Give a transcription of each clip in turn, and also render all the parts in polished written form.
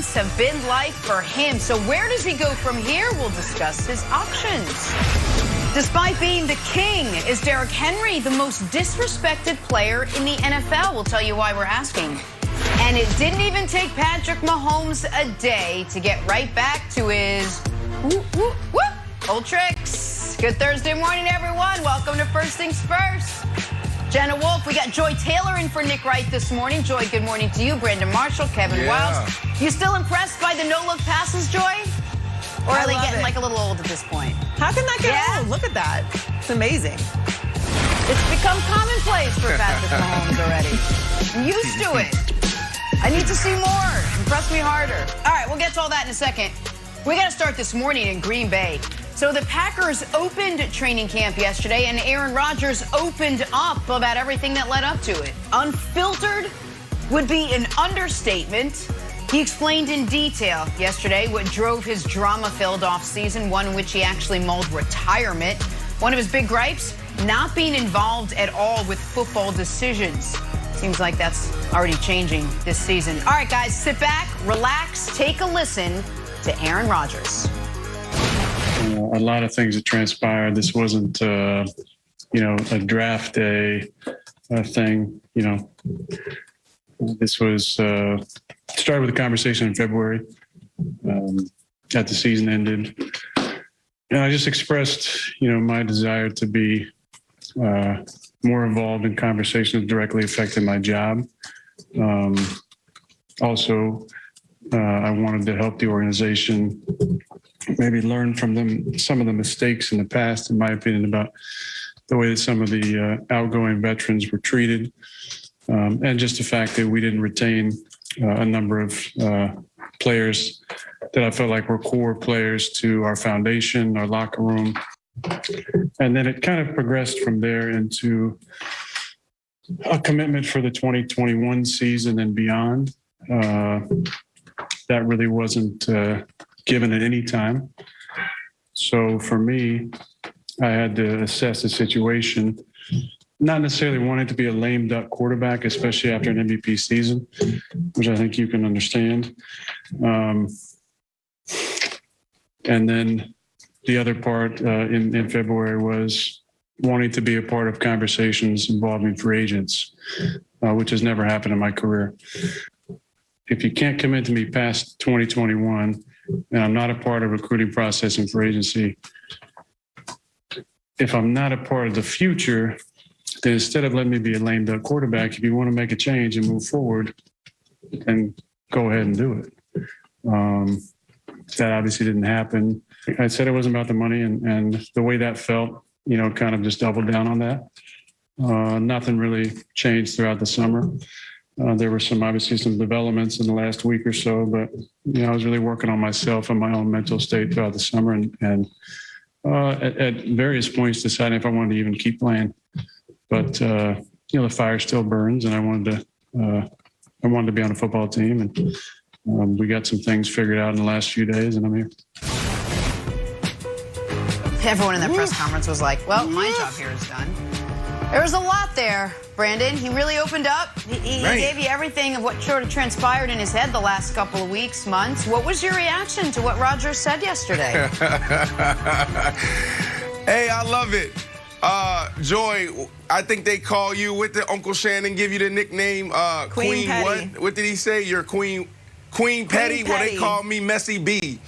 months have been like for him. So where does he go from here? We'll discuss his options. Despite being the king, is Derrick Henry the most disrespected player in the NFL? We'll tell you why we're asking. And it didn't even take Patrick Mahomes a day to get right back to his old tricks. Good Thursday morning, everyone. Welcome to First Things First. Jenna Wolf, we got Joy Taylor in for Nick Wright this morning. Joy, good morning to you. Brandon Marshall, Kevin Wiles. You still impressed by the no-look passes, Joy? Or are they getting like a little old at this point? How can that get old? Look at that. It's amazing. It's become commonplace for Patrick Mahomes already. I'm used to it. I need to see more. Impress me harder. All right, we'll get to all that in a second. We got to start this morning in Green Bay. So the Packers opened training camp yesterday, and Aaron Rodgers opened up about everything that led up to it. Unfiltered would be an understatement. He explained in detail yesterday what drove his drama-filled offseason, one in which he actually mulled retirement. One of his big gripes, not being involved at all with football decisions. Seems like that's already changing this season. All right, guys, sit back, relax, take a listen to Aaron Rodgers. A lot of things that transpired. This wasn't, a draft day thing. This was started with a conversation in February that the season ended. And I just expressed, my desire to be more involved in conversations directly affecting my job. Also, I wanted to help the organization maybe learn from them some of the mistakes in the past, in my opinion, about the way that some of the outgoing veterans were treated. And just the fact that we didn't retain a number of players that I felt like were core players to our foundation, our locker room. And then it kind of progressed from there into a commitment for the 2021 season and beyond. That really wasn't given at any time. So for me, I had to assess the situation, not necessarily wanting to be a lame duck quarterback, especially after an MVP season, which I think you can understand. And then the other part in February was wanting to be a part of conversations involving free agents, which has never happened in my career. If you can't commit to me past 2021, and I'm not a part of recruiting process and free agency, if I'm not a part of the future, then instead of letting me be a lame duck quarterback, if you want to make a change and move forward, then go ahead and do it. That obviously didn't happen. I said it wasn't about the money, and the way that felt, kind of just doubled down on that. Nothing really changed throughout the summer. There were obviously some developments in the last week or so, but I was really working on myself and my own mental state throughout the summer, and at various points deciding if I wanted to even keep playing. But the fire still burns, and I wanted to be on a football team, and we got some things figured out in the last few days, and I'm here. Everyone in that press conference was like, well, my job here is done. There was a lot there, Brandon. He really opened up. He gave you everything of what sort of transpired in his head the last couple of weeks, months. What was your reaction to what Rodgers said yesterday? Hey, I love it. Joy, I think they call you, what did Uncle Shannon give you the nickname? Queen Petty. What did he say? You're Queen Petty? Well, they call me Messy B.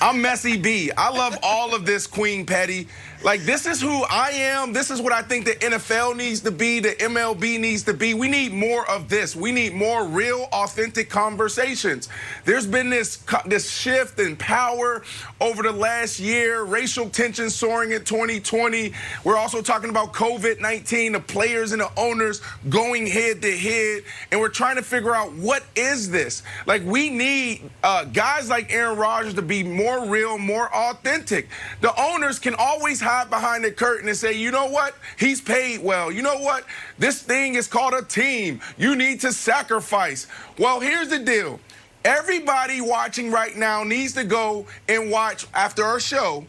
I'm Messy B. I love all of this, Queen Petty. Like, this is who I am. This is what I think the NFL needs to be, the MLB needs to be. We need more of this. We need more real, authentic conversations. There's been this shift in power over the last year, racial tension soaring in 2020. We're also talking about COVID-19, the players and the owners going head to head, and we're trying to figure out what is this? Like, we need guys like Aaron Rodgers to be more real, more authentic. The owners can always hide behind the curtain and say, you know what? He's paid well. You know what? This thing is called a team. You need to sacrifice. Well, here's the deal. Everybody watching right now needs to go and watch, after our show,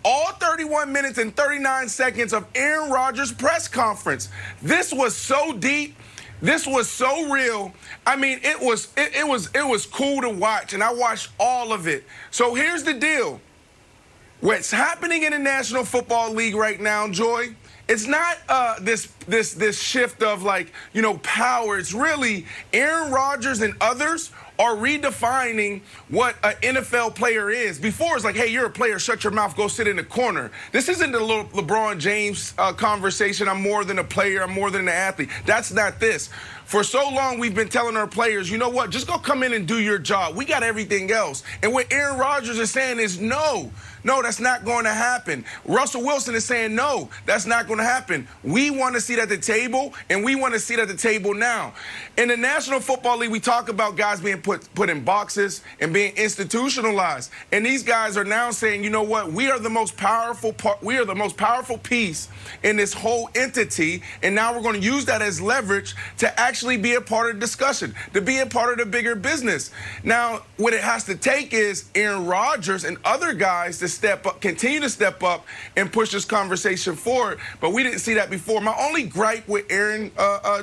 all 31 minutes and 39 seconds of Aaron Rodgers' press conference. This was so deep. This was so real. I mean, it was cool to watch, and I watched all of it. So here's the deal. What's happening in the National Football League right now, Joy, it's not this shift of, like, you know, power. It's really Aaron Rodgers and others are redefining what an NFL player is. Before, it's like, hey, you're a player, shut your mouth, go sit in the corner. This isn't the little LeBron James conversation, I'm more than a player, I'm more than an athlete. That's not this. For so long, we've been telling our players, you know what, just go come in and do your job. We got everything else. And what Aaron Rodgers is saying is no, that's not going to happen. Russell Wilson is saying, no, that's not going to happen. We want a seat at the table, and we want a seat at the table now. In the National Football League, we talk about guys being put in boxes and being institutionalized. And these guys are now saying, you know what, we are the most powerful piece in this whole entity, and now we're going to use that as leverage to actually be a part of the discussion, to be a part of the bigger business. Now, what it has to take is Aaron Rodgers and other guys to step up, continue to step up and push this conversation forward. But we didn't see that before. My only gripe with Aaron,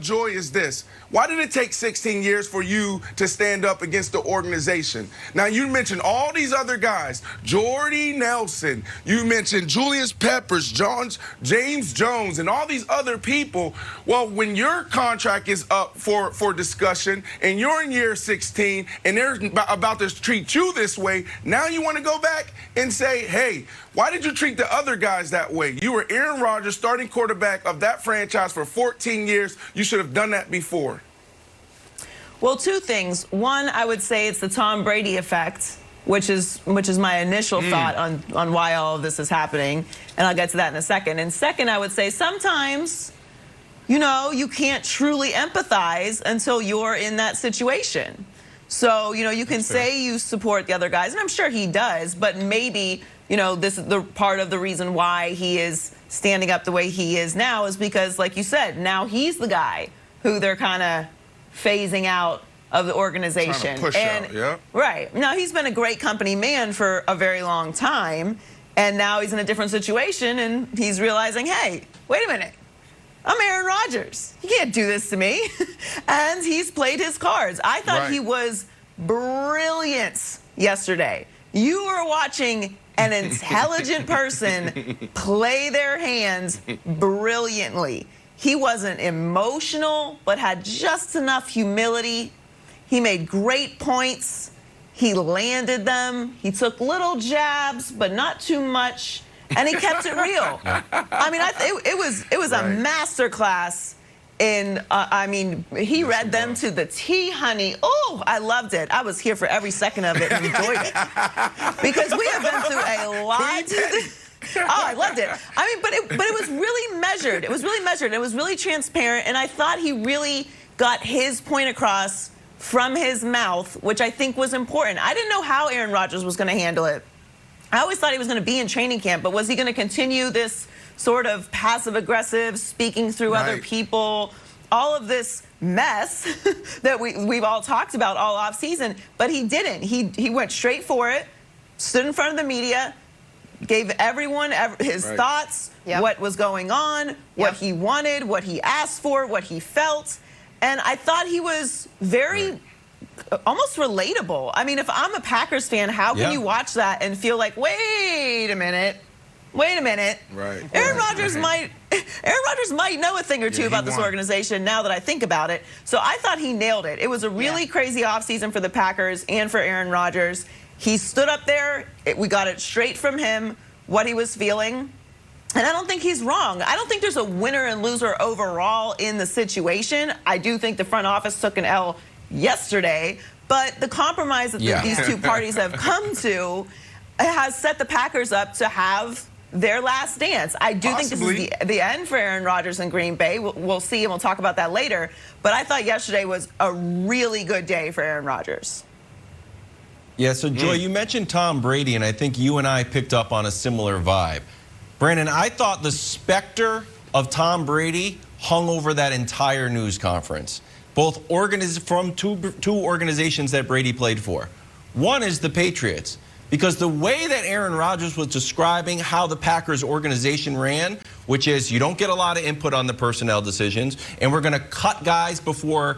Joy, is this. Why did it take 16 years for you to stand up against the organization? Now, you mentioned all these other guys, Jordy Nelson, you mentioned Julius Peppers, James Jones, and all these other people. Well, when your contract is up for discussion and you're in year 16 and they're about to treat you this way, now you want to go back and say, hey, why did you treat the other guys that way? You were Aaron Rodgers, starting quarterback of that franchise for 14 years. You should have done that before. Well, two things. One, I would say it's the Tom Brady effect, which is my initial thought on why all of this is happening, and I'll get to that in a second. And second, I would say sometimes, you know, you can't truly empathize until you're in that situation. So, you know, you can say you support the other guys, and I'm sure he does, but maybe, you know, this is the part of the reason why he is standing up the way he is now is because, like you said, now he's the guy who they're kind of phasing out of the organization. Trying to push out, yeah. Right. Now, he's been a great company man for a very long time, and now he's in a different situation, and he's realizing, hey, wait a minute. I'm Aaron Rodgers. You can't do this to me. And he's played his cards. I thought he was brilliant yesterday. You were watching an intelligent person play their hands brilliantly. He wasn't emotional, but had just enough humility. He made great points. He landed them. He took little jabs, but not too much. And he kept it real. I mean, it was a master class in, I mean, he read them to the T, honey. Oh, I loved it. I was here for every second of it and enjoyed it. Because we have been through a lot. Oh, I loved it. I mean, but it was really measured. It was really measured. It was really transparent. And I thought he really got his point across from his mouth, which I think was important. I didn't know how Aaron Rodgers was going to handle it. I always thought he was going to be in training camp, but was he going to continue this sort of passive-aggressive, speaking through other people, all of this mess that we've all talked about all offseason? But he didn't. He went straight for it, stood in front of the media, gave everyone his thoughts, what was going on, what he wanted, what he asked for, what he felt. And I thought he was very... almost relatable. I mean, if I'm a Packers fan, how can you watch that and feel like, wait a minute. Right. Aaron Rodgers might know a thing or two about this organization now that I think about it. So I thought he nailed it. It was a really crazy offseason for the Packers and for Aaron Rodgers. He stood up there. We got it straight from him, what he was feeling. And I don't think he's wrong. I don't think there's a winner and loser overall in the situation. I do think the front office took an L yesterday, but the compromise that these two parties have come to has set the Packers up to have their last dance. I do think this is the end for Aaron Rodgers in Green Bay. We'll see, and we'll talk about that later. But I thought yesterday was a really good day for Aaron Rodgers. Yeah, so Joy, you mentioned Tom Brady, and I think you and I picked up on a similar vibe. Brandon, I thought the specter of Tom Brady hung over that entire news conference. Both from two organizations that Brady played for. One is the Patriots. Because the way that Aaron Rodgers was describing how the Packers organization ran, which is you don't get a lot of input on the personnel decisions, and we're going to cut guys before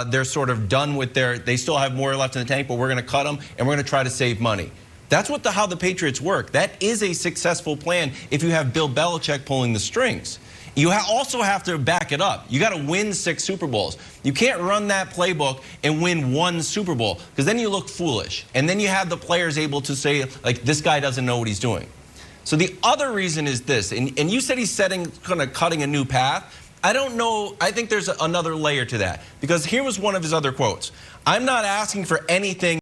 they're sort of done with they still have more left in the tank, but we're going to cut them, and we're going to try to save money. That's how the Patriots work. That is a successful plan if you have Bill Belichick pulling the strings. You also have to back it up. You got to win 6 Super Bowls. You can't run that playbook and win 1 Super Bowl, because then you look foolish. And then you have the players able to say, like, this guy doesn't know what he's doing. So the other reason is this, and you said he's cutting a new path. I don't know. I think there's another layer to that, because here was one of his other quotes. I'm not asking for anything